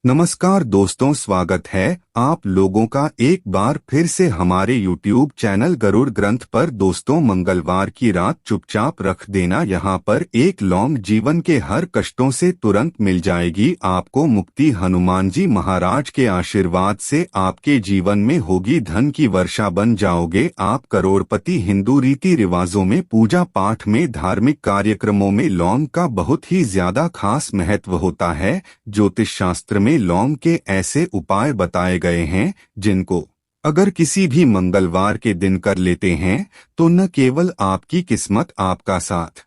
नमस्कार दोस्तों, स्वागत है आप लोगों का एक बार फिर से हमारे YouTube चैनल गरुड़ ग्रंथ पर। दोस्तों, मंगलवार की रात चुपचाप रख देना, यहाँ पर एक लौंग जीवन के हर कष्टों से तुरंत मिल जाएगी आपको मुक्ति। हनुमान जी महाराज के आशीर्वाद से आपके जीवन में होगी धन की वर्षा, बन जाओगे आप करोड़पति। हिंदू रीति रिवाजों में, पूजा पाठ में, धार्मिक कार्यक्रमों में लौंग का बहुत ही ज्यादा खास महत्व होता है। ज्योतिष शास्त्र में लौंग के ऐसे उपाय बताए गए हैं जिनको अगर किसी भी मंगलवार के दिन कर लेते हैं तो न केवल आपकी किस्मत आपका साथ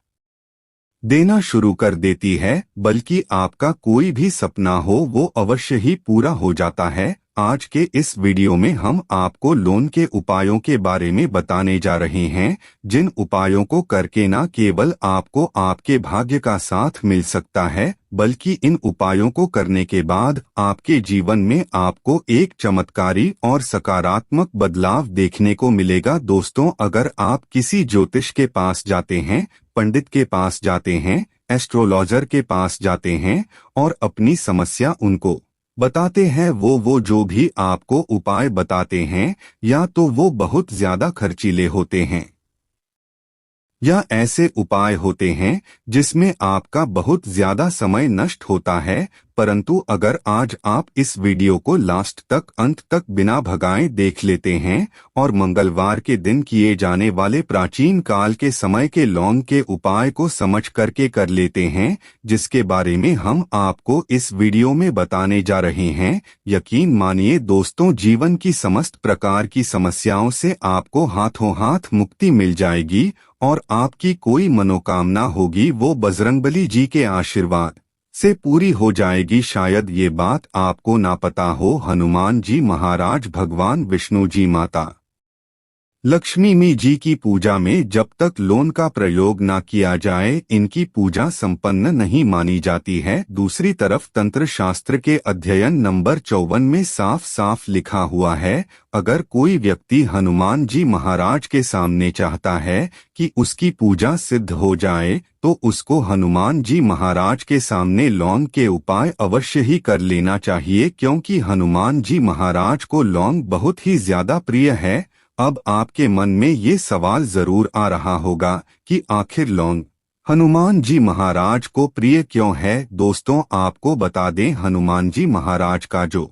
देना शुरू कर देती है, बल्कि आपका कोई भी सपना हो वो अवश्य ही पूरा हो जाता है। आज के इस वीडियो में हम आपको लौंग के उपायों के बारे में बताने जा रहे हैं, जिन उपायों को करके न केवल आपको आपके भाग्य का साथ मिल सकता है, बल्कि इन उपायों को करने के बाद आपके जीवन में आपको एक चमत्कारी और सकारात्मक बदलाव देखने को मिलेगा। दोस्तों, अगर आप किसी ज्योतिष के पास जाते हैं, पंडित के पास जाते हैं, एस्ट्रोलॉजर के पास जाते हैं और अपनी समस्या उनको बताते हैं, वो जो भी आपको उपाय बताते हैं या तो वो बहुत ज्यादा खर्चीले होते हैं या ऐसे उपाय होते हैं जिसमें आपका बहुत ज्यादा समय नष्ट होता है। परंतु अगर आज आप इस वीडियो को लास्ट तक, अंत तक बिना भगाए देख लेते हैं और मंगलवार के दिन किए जाने वाले प्राचीन काल के समय के लौंग के उपाय को समझ करके कर लेते हैं, जिसके बारे में हम आपको इस वीडियो में बताने जा रहे हैं, यकीन मानिए दोस्तों, जीवन की समस्त प्रकार की समस्याओं से आपको हाथों हाथ मुक्ति मिल जाएगी और आपकी कोई मनोकामना होगी वो बजरंगबली जी के आशीर्वाद से पूरी हो जाएगी। शायद ये बात आपको ना पता हो, हनुमान जी महाराज भगवान विष्णु जी, माता लक्ष्मी जी की पूजा में जब तक लौंग का प्रयोग ना किया जाए, इनकी पूजा संपन्न नहीं मानी जाती है। दूसरी तरफ तंत्र शास्त्र के अध्ययन नंबर 54 में साफ साफ लिखा हुआ है, अगर कोई व्यक्ति हनुमान जी महाराज के सामने चाहता है कि उसकी पूजा सिद्ध हो जाए, तो उसको हनुमान जी महाराज के सामने लौंग के उपाय अवश्य ही कर लेना चाहिए, क्योंकि हनुमान जी महाराज को लौंग बहुत ही ज्यादा प्रिय है। अब आपके मन में ये सवाल जरूर आ रहा होगा कि आखिर लौंग हनुमान जी महाराज को प्रिय क्यों है। दोस्तों, आपको बता दें, हनुमान जी महाराज का जो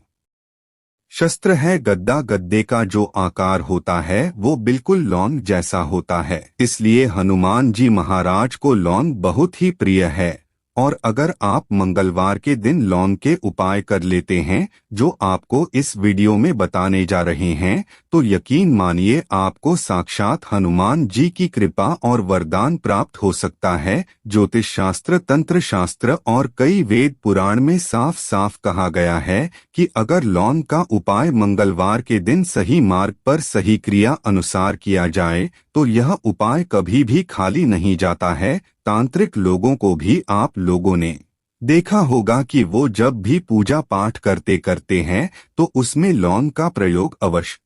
शस्त्र है गद्दा, गद्दे का जो आकार होता है वो बिल्कुल लौंग जैसा होता है, इसलिए हनुमान जी महाराज को लौंग बहुत ही प्रिय है। और अगर आप मंगलवार के दिन लौंग के उपाय कर लेते हैं जो आपको इस वीडियो में बताने जा रहे हैं, तो यकीन मानिए आपको साक्षात हनुमान जी की कृपा और वरदान प्राप्त हो सकता है। ज्योतिष शास्त्र, तंत्र शास्त्र और कई वेद पुराण में साफ साफ कहा गया है कि अगर लौंग का उपाय मंगलवार के दिन सही मार्ग पर, सही क्रिया अनुसार किया जाए तो यह उपाय कभी भी खाली नहीं जाता है। तांत्रिक लोगों को भी आप लोगों ने देखा होगा कि वो जब भी पूजा पाठ करते हैं तो उसमें लौंग का प्रयोग अवश्य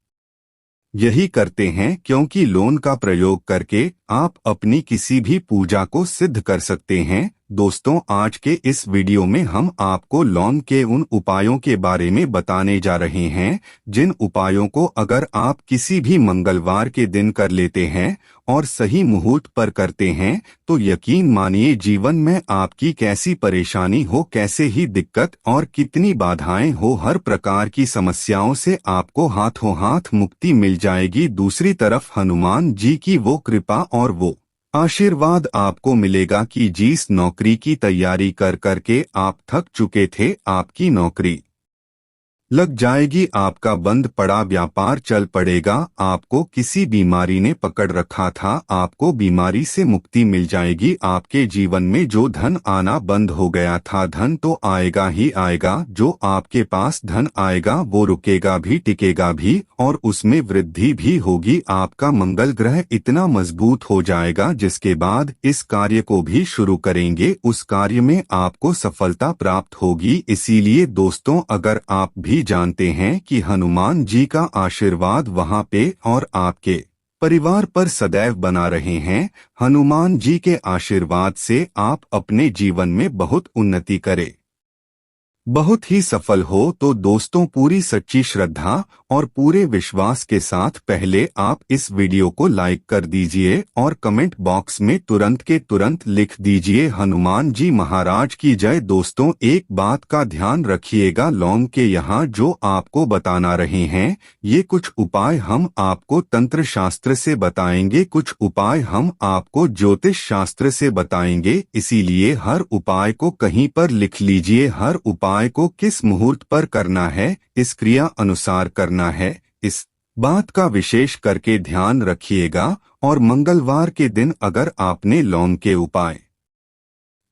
यही करते हैं, क्योंकि लौंग का प्रयोग करके आप अपनी किसी भी पूजा को सिद्ध कर सकते हैं। दोस्तों, आज के इस वीडियो में हम आपको लौंग के उन उपायों के बारे में बताने जा रहे हैं, जिन उपायों को अगर आप किसी भी मंगलवार के दिन कर लेते हैं और सही मुहूर्त पर करते हैं, तो यकीन मानिए जीवन में आपकी कैसी परेशानी हो, कैसे ही दिक्कत और कितनी बाधाएं हो, हर प्रकार की समस्याओं से आपको हाथों हाथ मुक्ति मिल जाएगी। दूसरी तरफ हनुमान जी की वो कृपा और वो आशीर्वाद आपको मिलेगा कि जिस नौकरी की तैयारी कर करके आप थक चुके थे, आपकी नौकरी लग जाएगी, आपका बंद पड़ा व्यापार चल पड़ेगा, आपको किसी बीमारी ने पकड़ रखा था, आपको बीमारी से मुक्ति मिल जाएगी, आपके जीवन में जो धन आना बंद हो गया था, धन तो आएगा ही आएगा, जो आपके पास धन आएगा वो रुकेगा भी, टिकेगा भी और उसमें वृद्धि भी होगी। आपका मंगल ग्रह इतना मजबूत हो जाएगा जिसके बाद इस कार्य को भी शुरू करेंगे, उस कार्य में आपको सफलता प्राप्त होगी। इसीलिए दोस्तों, अगर आप भी जानते हैं कि हनुमान जी का आशीर्वाद वहां पे और आपके परिवार पर सदैव बना रहे हैं, हनुमान जी के आशीर्वाद से आप अपने जीवन में बहुत उन्नति करें। बहुत ही सफल हो तो दोस्तों पूरी सच्ची श्रद्धा और पूरे विश्वास के साथ पहले आप इस वीडियो को लाइक कर दीजिए और कमेंट बॉक्स में तुरंत के तुरंत लिख दीजिए हनुमान जी महाराज की जय। दोस्तों एक बात का ध्यान रखिएगा, लौंग के यहाँ जो आपको बताना रहे हैं ये कुछ उपाय हम आपको तंत्र शास्त्र से बताएंगे, कुछ उपाय हम आपको ज्योतिष शास्त्र से बताएंगे, इसीलिए हर उपाय को कहीं पर लिख लीजिए। हर उपाय को किस मुहूर्त पर करना है, इस क्रिया अनुसार करना है, इस बात का विशेष करके ध्यान रखिएगा। और मंगलवार के दिन अगर आपने लौंग के उपाय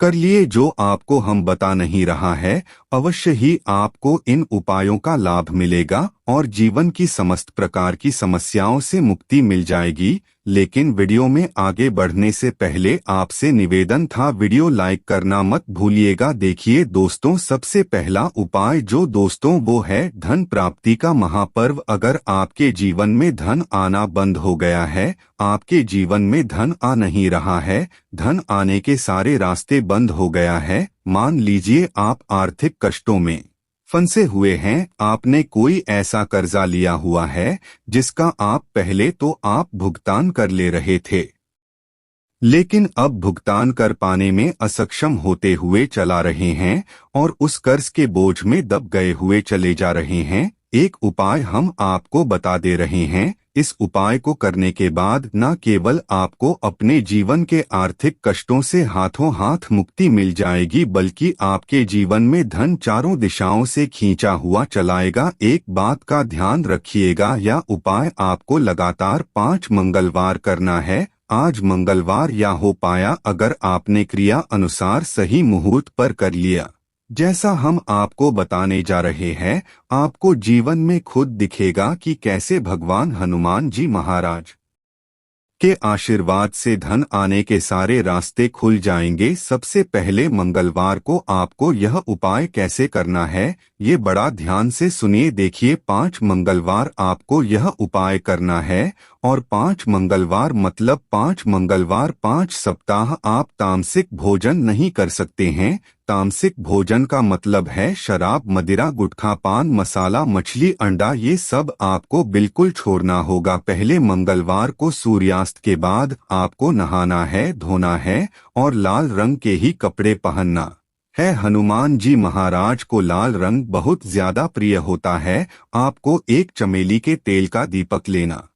कर लिए जो आपको हम बता नहीं रहा है, अवश्य ही आपको इन उपायों का लाभ मिलेगा और जीवन की समस्त प्रकार की समस्याओं से मुक्ति मिल जाएगी। लेकिन वीडियो में आगे बढ़ने से पहले आपसे निवेदन था, वीडियो लाइक करना मत भूलिएगा। देखिए दोस्तों, सबसे पहला उपाय जो दोस्तों वो है धन प्राप्ति का महापर्व। अगर आपके जीवन में धन आना बंद हो गया है, आपके जीवन में धन आ नहीं रहा है, धन आने के सारे रास्ते बंद हो गया है, मान लीजिए आप आर्थिक कष्टों में फंसे हुए हैं, आपने कोई ऐसा कर्जा लिया हुआ है जिसका आप पहले तो आप भुगतान कर ले रहे थे, लेकिन अब भुगतान कर पाने में असक्षम होते हुए चला रहे हैं और उस कर्ज के बोझ में दब गए हुए चले जा रहे हैं। एक उपाय हम आपको बता दे रहे हैं। इस उपाय को करने के बाद न केवल आपको अपने जीवन के आर्थिक कष्टों से हाथों हाथ मुक्ति मिल जाएगी, बल्कि आपके जीवन में धन चारों दिशाओं से खींचा हुआ चलाएगा। एक बात का ध्यान रखिएगा, यह उपाय आपको लगातार 5 मंगलवार करना है। आज मंगलवार या हो पाया अगर आपने क्रिया अनुसार सही मुहूर्त पर कर लिया, जैसा हम आपको बताने जा रहे हैं, आपको जीवन में खुद दिखेगा कि कैसे भगवान हनुमान जी महाराज के आशीर्वाद से धन आने के सारे रास्ते खुल जाएंगे। सबसे पहले मंगलवार को आपको यह उपाय कैसे करना है, ये बड़ा ध्यान से सुनिए। देखिए 5 मंगलवार आपको यह उपाय करना है और 5 मंगलवार मतलब 5 मंगलवार 5 सप्ताह आप तामसिक भोजन नहीं कर सकते हैं। तामसिक भोजन का मतलब है शराब, मदिरा, गुटखा, पान मसाला, मछली, अंडा, ये सब आपको बिल्कुल छोड़ना होगा। पहले मंगलवार को सूर्यास्त के बाद आपको नहाना है, धोना है और लाल रंग के ही कपड़े पहनना है। हनुमान जी महाराज को लाल रंग बहुत ज्यादा प्रिय होता है। आपको एक चमेली के तेल का दीपक लेना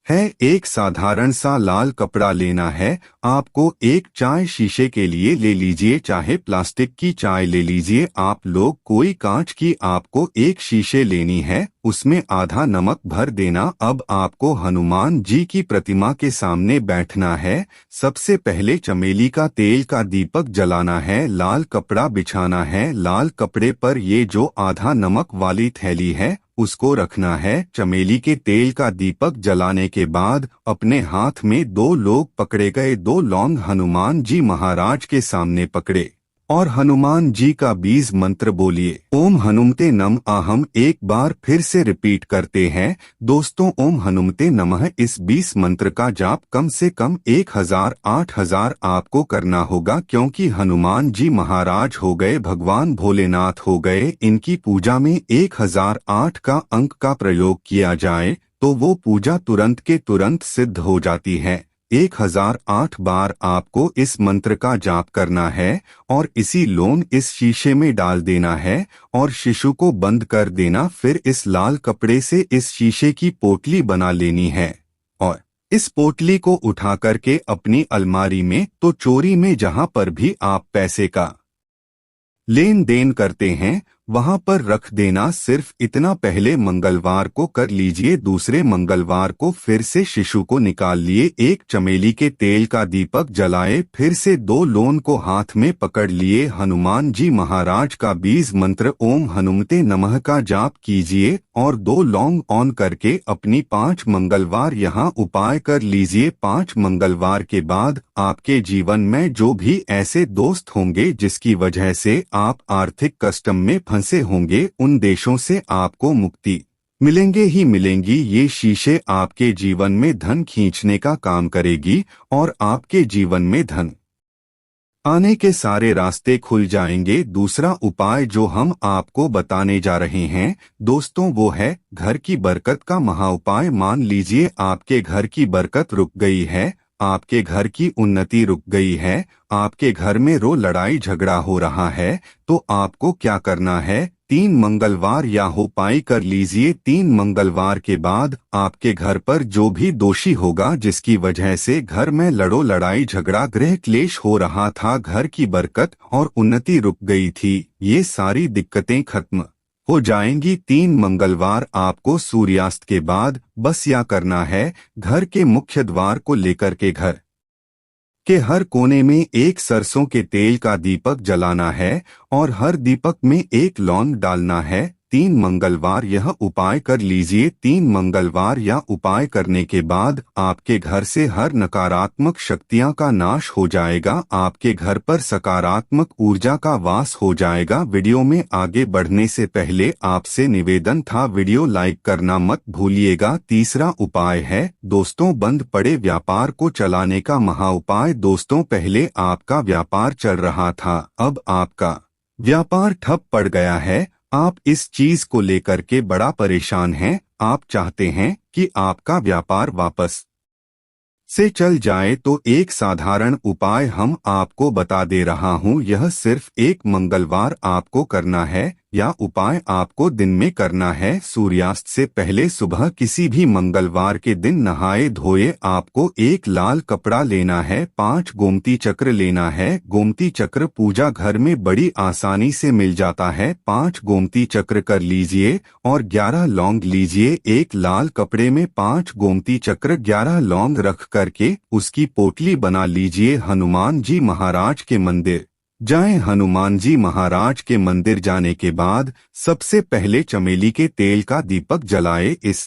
है, एक साधारण सा लाल कपड़ा लेना है। आपको एक चाय शीशे के लिए ले लीजिए, चाहे प्लास्टिक की चाय ले लीजिए, आप लोग कोई कांच की आपको एक शीशे लेनी है, उसमें आधा नमक भर देना। अब आपको हनुमान जी की प्रतिमा के सामने बैठना है। सबसे पहले चमेली का तेल का दीपक जलाना है, लाल कपड़ा बिछाना है, लाल कपड़े पर ये जो आधा नमक वाली थैली है उसको रखना है। चमेली के तेल का दीपक जलाने के बाद अपने हाथ में 2 लोग पकड़े गए 2 लौंग हनुमान जी महाराज के सामने पकड़े और हनुमान जी का बीज मंत्र बोलिए, ओम हनुमते नम आहम। एक बार फिर से रिपीट करते हैं दोस्तों, ओम हनुमते नमः। इस 20 मंत्र का जाप कम से कम 1000-8000 आपको करना होगा, क्योंकि हनुमान जी महाराज हो गए भगवान भोलेनाथ हो गए। इनकी पूजा में 1008 का अंक का प्रयोग किया जाए तो वो पूजा तुरंत के तुरंत सिद्ध हो जाती है। 1008 बार आपको इस मंत्र का जाप करना है और इसी लोन इस शीशे में डाल देना है और शिशु को बंद कर देना। फिर इस लाल कपड़े से इस शीशे की पोटली बना लेनी है और इस पोटली को उठा करके अपनी अलमारी में तो चोरी में जहां पर भी आप पैसे का लेन देन करते हैं वहां पर रख देना। सिर्फ इतना पहले मंगलवार को कर लीजिए। दूसरे मंगलवार को फिर से शिशु को निकाल लिए, एक चमेली के तेल का दीपक जलाए, फिर से 2 लोन को हाथ में पकड़ लिए, हनुमान जी महाराज का बीज मंत्र ओम हनुमते नमः का जाप कीजिए और 2 लौंग ऑन करके अपनी 5 मंगलवार यहाँ उपाय कर लीजिए। 5 मंगलवार के बाद आपके जीवन में जो भी ऐसे दोस्त होंगे जिसकी वजह से आप आर्थिक कष्ट में फंसे होंगे, उन देशों से आपको मुक्ति मिलेंगे ही मिलेंगी। ये शीशे आपके जीवन में धन खींचने का काम करेगी और आपके जीवन में धन आने के सारे रास्ते खुल जाएंगे। दूसरा उपाय जो हम आपको बताने जा रहे हैं दोस्तों वो है घर की बरकत का महाउपाय। मान लीजिए आपके घर की बरकत रुक गई है, आपके घर की उन्नति रुक गई है, आपके घर में लड़ाई झगड़ा हो रहा है, तो आपको क्या करना है, 3 मंगलवार या उपाय कर लीजिए। 3 मंगलवार के बाद आपके घर पर जो भी दोषी होगा जिसकी वजह से घर में लड़ाई झगड़ा गृह क्लेश हो रहा था, घर की बरकत और उन्नति रुक गई थी, ये सारी दिक्कतें खत्म हो जाएंगी। 3 मंगलवार आपको सूर्यास्त के बाद बस या करना है, घर के मुख्य द्वार को लेकर के घर के हर कोने में एक सरसों के तेल का दीपक जलाना है और हर दीपक में एक लौंग डालना है। 3 मंगलवार यह उपाय कर लीजिए। 3 मंगलवार या उपाय करने के बाद आपके घर से हर नकारात्मक शक्तियां का नाश हो जाएगा, आपके घर पर सकारात्मक ऊर्जा का वास हो जाएगा। वीडियो में आगे बढ़ने से पहले आपसे निवेदन था, वीडियो लाइक करना मत भूलिएगा। तीसरा उपाय है दोस्तों बंद पड़े व्यापार को चलाने का महाउपाय। दोस्तों पहले आपका व्यापार चल रहा था, अब आपका व्यापार ठप पड़ गया है, आप इस चीज को लेकर के बड़ा परेशान हैं, आप चाहते हैं कि आपका व्यापार वापस से चल जाए, तो एक साधारण उपाय हम आपको बता दे रहा हूं। यह सिर्फ एक मंगलवार आपको करना है, या उपाय आपको दिन में करना है। सूर्यास्त से पहले सुबह किसी भी मंगलवार के दिन नहाए धोए आपको एक लाल कपड़ा लेना है, 5 गोमती चक्र लेना है। गोमती चक्र पूजा घर में बड़ी आसानी से मिल जाता है। 5 गोमती चक्र कर लीजिए और 11 लौंग लीजिए। एक लाल कपड़े में 5 गोमती चक्र 11 लौंग रख करके उसकी पोटली बना लीजिए। हनुमान जी महाराज के मंदिर जाएं। हनुमान जी महाराज के मंदिर जाने के बाद सबसे पहले चमेली के तेल का दीपक जलाए। इस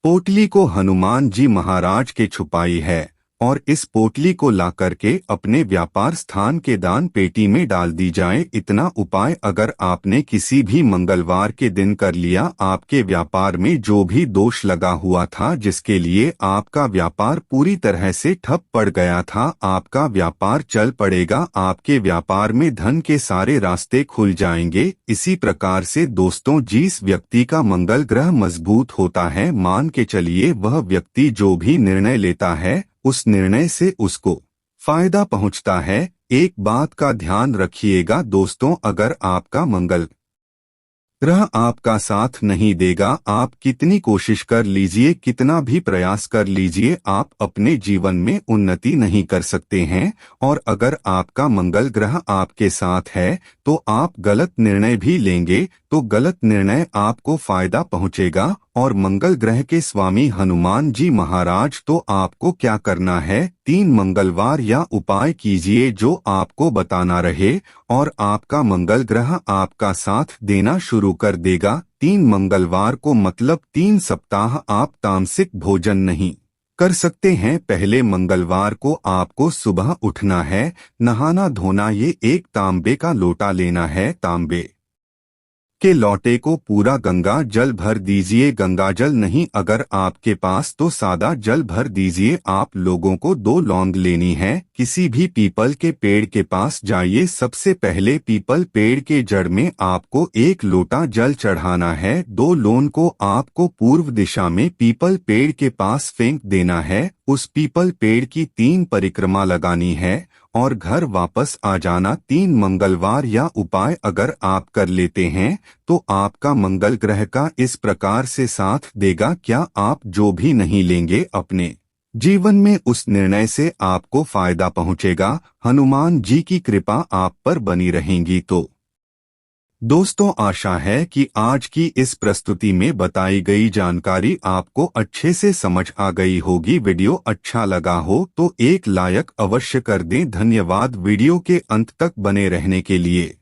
पोटली को हनुमान जी महाराज के छुपाई है और इस पोटली को ला करके अपने व्यापार स्थान के दान पेटी में डाल दी जाए। इतना उपाय अगर आपने किसी भी मंगलवार के दिन कर लिया, आपके व्यापार में जो भी दोष लगा हुआ था, जिसके लिए आपका व्यापार पूरी तरह से ठप पड़ गया था, आपका व्यापार चल पड़ेगा। आपके व्यापार में धन के सारे रास्ते खुल जाएंगे। इसी प्रकार से दोस्तों जिस व्यक्ति का मंगल ग्रह मजबूत होता है, मान के चलिए वह व्यक्ति जो भी निर्णय लेता है उस निर्णय से उसको फायदा पहुंचता है। एक बात का ध्यान रखिएगा दोस्तों, अगर आपका मंगल ग्रह आपका साथ नहीं देगा, आप कितनी कोशिश कर लीजिए, कितना भी प्रयास कर लीजिए, आप अपने जीवन में उन्नति नहीं कर सकते हैं। और अगर आपका मंगल ग्रह आपके साथ है तो आप गलत निर्णय भी लेंगे तो गलत निर्णय आपको फायदा पहुंचेगा। और मंगल ग्रह के स्वामी हनुमान जी महाराज, तो आपको क्या करना है, 3 मंगलवार या उपाय कीजिए जो आपको बताना रहे और आपका मंगल ग्रह आपका साथ देना शुरू कर देगा। 3 मंगलवार को मतलब 3 सप्ताह आप तामसिक भोजन नहीं कर सकते हैं। पहले मंगलवार को आपको सुबह उठना है, नहाना धोना, ये एक तांबे का लोटा लेना है, तांबे के लोटे को पूरा गंगा जल भर दीजिए। गंगा जल नहीं, अगर आपके पास तो सादा जल भर दीजिए। आप लोगों को 2 लौंग लेनी है। किसी भी पीपल के पेड़ के पास जाइए, सबसे पहले पीपल पेड़ के जड़ में आपको 1 लोटा जल चढ़ाना है। 2 लौंग को आपको पूर्व दिशा में पीपल पेड़ के पास फेंक देना है। उस पीपल पेड़ की 3 परिक्रमा लगानी है और घर वापस आ जाना। 3 मंगलवार या उपाय अगर आप कर लेते हैं तो आपका मंगल ग्रह का इस प्रकार से साथ देगा। क्या आप जो भी नहीं लेंगे अपने जीवन में, उस निर्णय से आपको फायदा पहुंचेगा। हनुमान जी की कृपा आप पर बनी रहेंगी। तो दोस्तों आशा है कि आज की इस प्रस्तुति में बताई गई जानकारी आपको अच्छे से समझ आ गई होगी। वीडियो अच्छा लगा हो तो एक लाइक अवश्य कर दें। धन्यवाद वीडियो के अंत तक बने रहने के लिए।